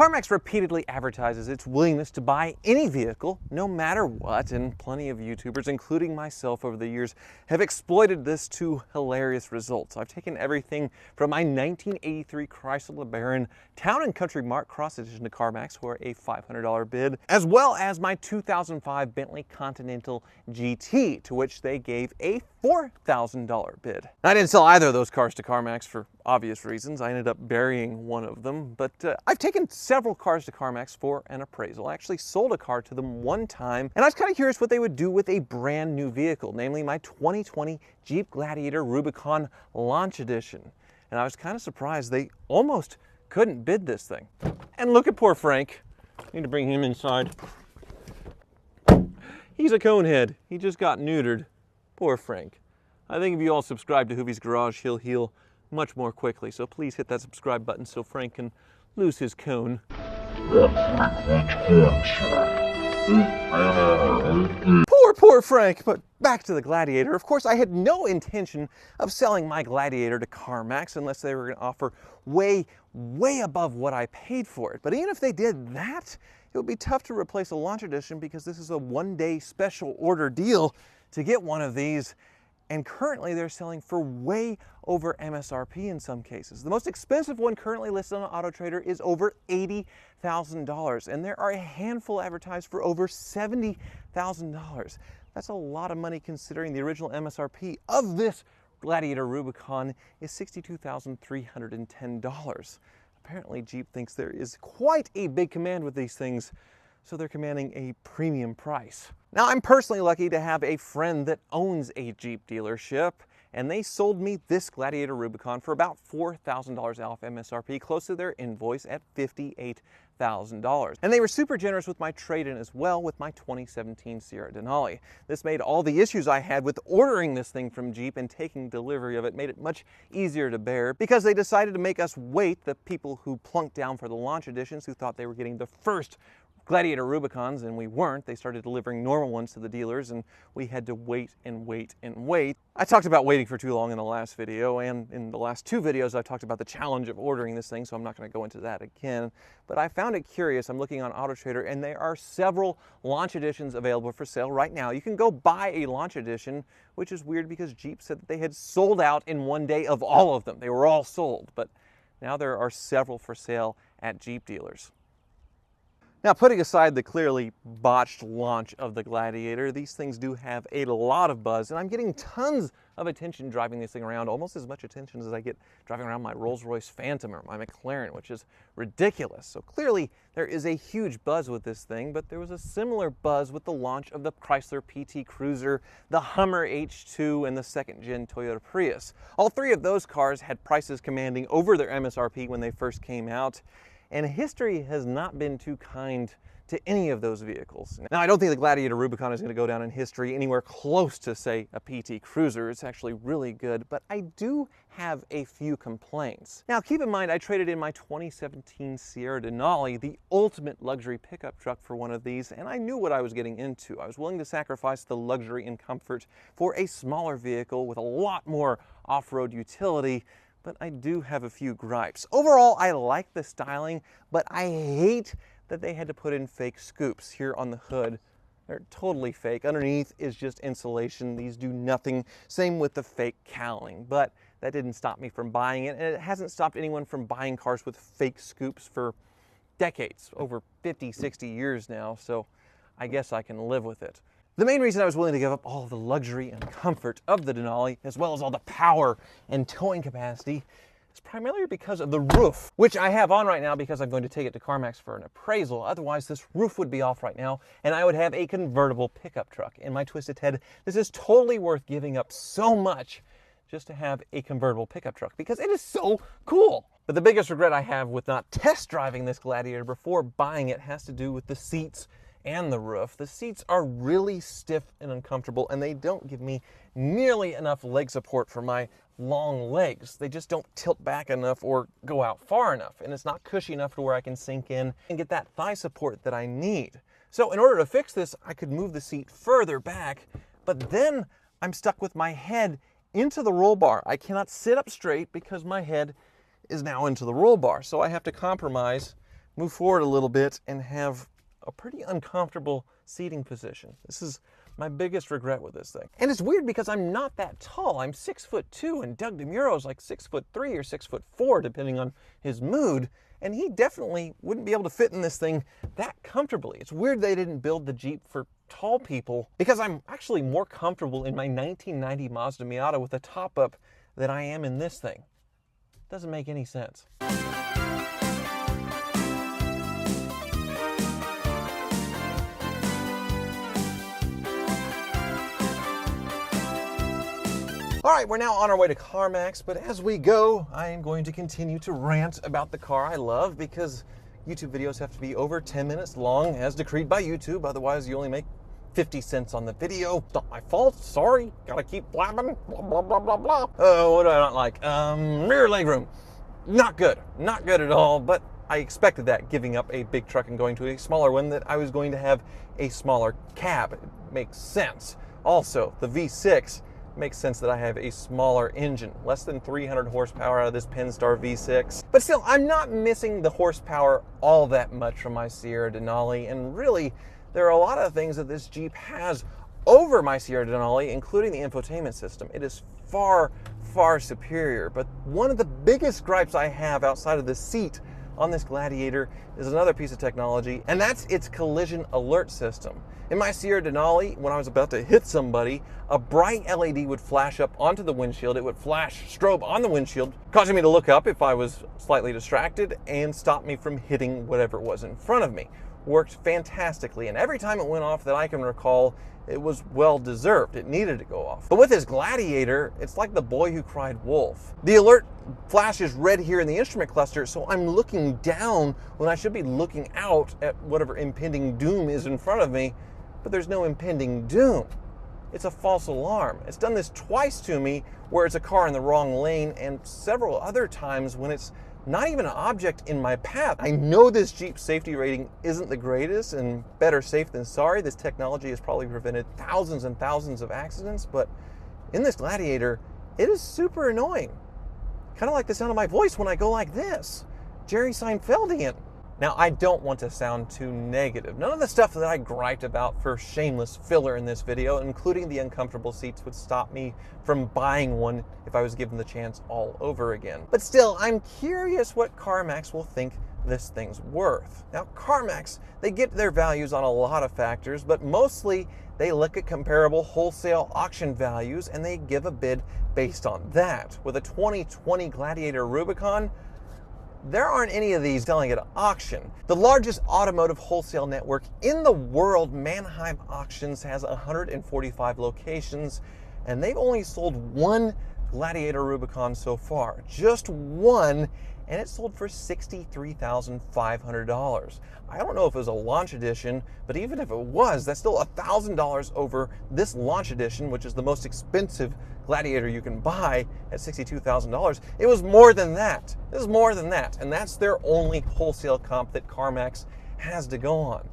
Carmax repeatedly advertises its willingness to buy any vehicle, no matter what, and plenty of YouTubers, including myself over the years, have exploited this to hilarious results. I've taken everything from my 1983 Chrysler LeBaron Town & Country Mark Cross Edition to Carmax for a $500 bid, as well as my 2005 Bentley Continental GT, to which they gave a $4,000 bid. I didn't sell either of those cars to Carmax for obvious reasons. I ended up burying one of them, but I've taken several cars to Carmax for an appraisal. I actually sold a car to them one time, and I was kind of curious what they would do with a brand new vehicle, namely my 2020 Jeep Gladiator Rubicon Launch Edition. And I was kind of surprised they almost couldn't bid this thing. And look at poor Frank. I need to bring him inside. He's a conehead. He just got neutered. Poor Frank. I think if you all subscribe to Hoovies Garage, he'll heal much more quickly. So please hit that subscribe button so Frank can lose his cone. Poor Frank, but back to the Gladiator. Of course, I had no intention of selling my Gladiator to Carmax unless they were going to offer way above what I paid for it. But even if they did that, it would be tough to replace a Launch Edition because this is a one-day special order deal to get one of these. And currently they're selling for way over MSRP in some cases. The most expensive one currently listed on AutoTrader is over $80,000, and there are a handful advertised for over $70,000. That's a lot of money considering the original MSRP of this Gladiator Rubicon is $62,310. Apparently Jeep thinks there is quite a big command with these things, so they're commanding a premium price. Now, I'm personally lucky to have a friend that owns a Jeep dealership, and they sold me this Gladiator Rubicon for about $4,000 off MSRP, close to their invoice at $58,000. And they were super generous with my trade-in as well with my 2017 Sierra Denali. This made all the issues I had with ordering this thing from Jeep and taking delivery of it made it much easier to bear because they decided to make us wait, the people who plunked down for the Launch Editions who thought they were getting the first Gladiator Rubicons, and we weren't. They started delivering normal ones to the dealers, and we had to wait and wait and wait. I talked about waiting for too long in the last video, and in the last two videos I talked about the challenge of ordering this thing, so I'm not going to go into that again. But I found it curious. I'm looking on AutoTrader, and there are several Launch Editions available for sale right now. You can go buy a Launch Edition, which is weird because Jeep said that they had sold out in one day of all of them. They were all sold, but now there are several for sale at Jeep dealers. Now, putting aside the clearly botched launch of the Gladiator, these things do have a lot of buzz, and I'm getting tons of attention driving this thing around, almost as much attention as I get driving around my Rolls-Royce Phantom or my McLaren, which is ridiculous. So clearly there is a huge buzz with this thing, but there was a similar buzz with the launch of the Chrysler PT Cruiser, the Hummer H2, and the second-gen Toyota Prius. All three of those cars had prices commanding over their MSRP when they first came out, and history has not been too kind to any of those vehicles. Now, I don't think the Gladiator Rubicon is going to go down in history anywhere close to, say, a PT Cruiser. It's actually really good, but I do have a few complaints. Now, keep in mind, I traded in my 2017 Sierra Denali, the ultimate luxury pickup truck, for one of these, and I knew what I was getting into. I was willing to sacrifice the luxury and comfort for a smaller vehicle with a lot more off-road utility, but I do have a few gripes. Overall, I like the styling, but I hate that they had to put in fake scoops here on the hood. They're totally fake. Underneath is just insulation. These do nothing. Same with the fake cowling, but that didn't stop me from buying it, and it hasn't stopped anyone from buying cars with fake scoops for decades, over 50, 60 years now, so I guess I can live with it. The main reason I was willing to give up all the luxury and comfort of the Denali, as well as all the power and towing capacity, is primarily because of the roof, which I have on right now because I'm going to take it to Carmax for an appraisal. Otherwise, this roof would be off right now, and I would have a convertible pickup truck. In my twisted head, this is totally worth giving up so much just to have a convertible pickup truck because it is so cool. But the biggest regret I have with not test driving this Gladiator before buying it has to do with the seats and the roof. The seats are really stiff and uncomfortable, and they don't give me nearly enough leg support for my long legs. They just don't tilt back enough or go out far enough, and it's not cushy enough to where I can sink in and get that thigh support that I need. So in order to fix this, I could move the seat further back, but then I'm stuck with my head into the roll bar. I cannot sit up straight because my head is now into the roll bar, so I have to compromise move forward a little bit and have a pretty uncomfortable seating position. This is my biggest regret with this thing. And it's weird because I'm not that tall. I'm 6'2", and Doug DeMuro's like 6'3" or 6'4", depending on his mood. And he definitely wouldn't be able to fit in this thing that comfortably. It's weird they didn't build the Jeep for tall people, because I'm actually more comfortable in my 1990 Mazda Miata with a top up than I am in this thing. Doesn't make any sense. All right, we're now on our way to Carmax, but as we go, I am going to continue to rant about the car I love, because YouTube videos have to be over 10 minutes long as decreed by YouTube. Otherwise, you only make 50 cents on the video. It's not my fault, sorry. Gotta keep blabbing, blah, blah, blah, blah, blah. Oh, what do I not like? Rear legroom. Not good. Not good at all, but I expected that, giving up a big truck and going to a smaller one, that I was going to have a smaller cab. It makes sense. Also, the V6 makes sense that I have a smaller engine, less than 300 horsepower out of this Pennstar V6. But still, I'm not missing the horsepower all that much from my Sierra Denali, and really, there are a lot of things that this Jeep has over my Sierra Denali, including the infotainment system. It is far, far superior, but one of the biggest gripes I have outside of the seat on this Gladiator is another piece of technology, and that's its collision alert system. In my Sierra Denali, when I was about to hit somebody, a bright LED would flash up onto the windshield. It would flash strobe on the windshield, causing me to look up if I was slightly distracted and stop me from hitting whatever was in front of me. Worked fantastically, and every time it went off that I can recall, it was well deserved. It needed to go off. But with this Gladiator, it's like the boy who cried wolf. The alert flashes red here in the instrument cluster, so I'm looking down when I should be looking out at whatever impending doom is in front of me, but there's no impending doom. It's a false alarm. It's done this twice to me where it's a car in the wrong lane, and several other times when it's not even an object in my path. I know this Jeep safety rating isn't the greatest, and better safe than sorry. This technology has probably prevented thousands and thousands of accidents, but in this Gladiator, it is super annoying. Kind of like the sound of my voice when I go like this. Jerry Seinfeldian. Now, I don't want to sound too negative. None of the stuff that I griped about for shameless filler in this video, including the uncomfortable seats, would stop me from buying one if I was given the chance all over again. But still, I'm curious what Carmax will think this thing's worth. Now, Carmax, they get their values on a lot of factors, but mostly they look at comparable wholesale auction values and they give a bid based on that. With a 2020 Gladiator Rubicon, there aren't any of these selling at auction. The largest automotive wholesale network in the world, Manheim Auctions, has 145 locations, and they've only sold one Gladiator Rubicon so far. Just one, and it sold for $63,500. I don't know if it was a launch edition, but even if it was, that's still $1,000 over this launch edition, which is the most expensive Gladiator you can buy at $62,000. It was more than that. This is more than that, and that's their only wholesale comp that Carmax has to go on.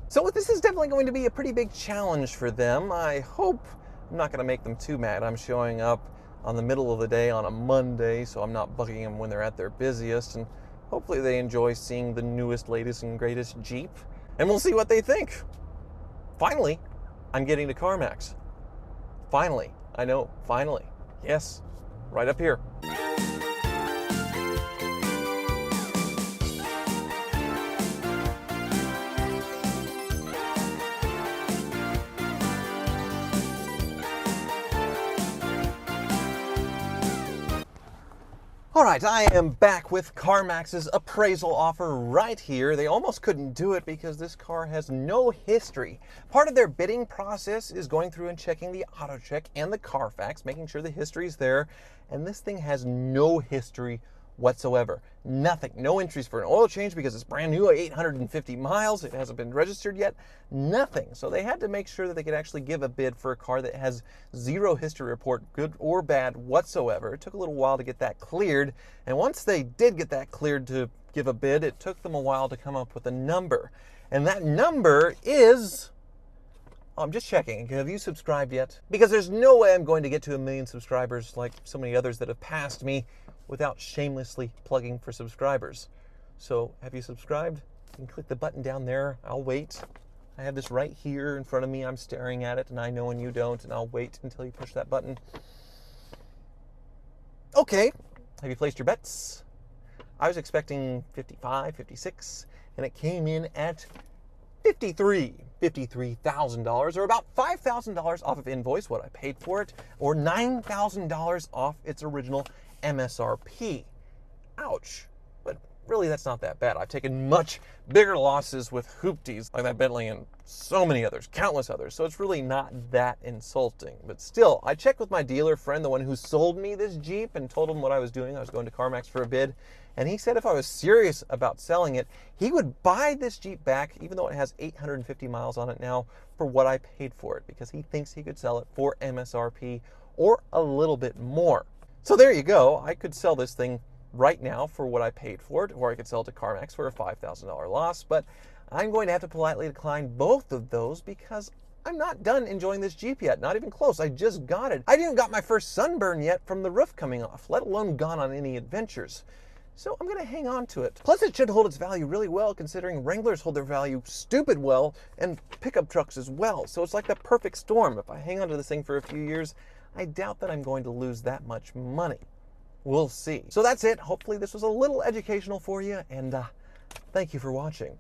So this is definitely going to be a pretty big challenge for them. I hope I'm not going to make them too mad. I'm showing up on the middle of the day on a Monday, so I'm not bugging them when they're at their busiest, and hopefully they enjoy seeing the newest, latest, and greatest Jeep, and we'll see what they think. Finally, I'm getting to Carmax. Finally. I know, finally. Yes, right up here. All right, I am back with Carmax's appraisal offer right here. They almost couldn't do it because this car has no history. Part of their bidding process is going through and checking the auto check and the Carfax, making sure the history is there. And this thing has no history whatsoever. Nothing. No entries for an oil change because it's brand new, 850 miles. It hasn't been registered yet. Nothing. So they had to make sure that they could actually give a bid for a car that has zero history report, good or bad whatsoever. It took a little while to get that cleared. And once they did get that cleared to give a bid, it took them a while to come up with a number. And that number is... I'm just checking. Have you subscribed yet? Because there's no way I'm going to get to 1 million subscribers like so many others that have passed me without shamelessly plugging for subscribers. So have you subscribed? You can click the button down there. I'll wait. I have this right here in front of me. I'm staring at it, and I know when you don't, and I'll wait until you push that button. Okay. Have you placed your bets? I was expecting 55, 56, and it came in at $53,000, or about $5,000 off of invoice, what I paid for it, or $9,000 off its original MSRP. Ouch. But really, that's not that bad. I've taken much bigger losses with Hoovies, like that Bentley and so many others, countless others, so it's really not that insulting. But still, I checked with my dealer friend, the one who sold me this Jeep, and told him what I was doing. I was going to Carmax for a bid, and he said if I was serious about selling it, he would buy this Jeep back, even though it has 850 miles on it now, for what I paid for it, because he thinks he could sell it for MSRP or a little bit more. So there you go. I could sell this thing right now for what I paid for it, or I could sell it to Carmax for a $5,000 loss, but I'm going to have to politely decline both of those because I'm not done enjoying this Jeep yet, not even close. I just got it. I didn't got my first sunburn yet from the roof coming off, let alone gone on any adventures. So I'm going to hang on to it. Plus, it should hold its value really well, considering Wranglers hold their value stupid well, and pickup trucks as well. So it's like the perfect storm. If I hang on to this thing for a few years, I doubt that I'm going to lose that much money. We'll see. So that's it. Hopefully this was a little educational for you, and thank you for watching.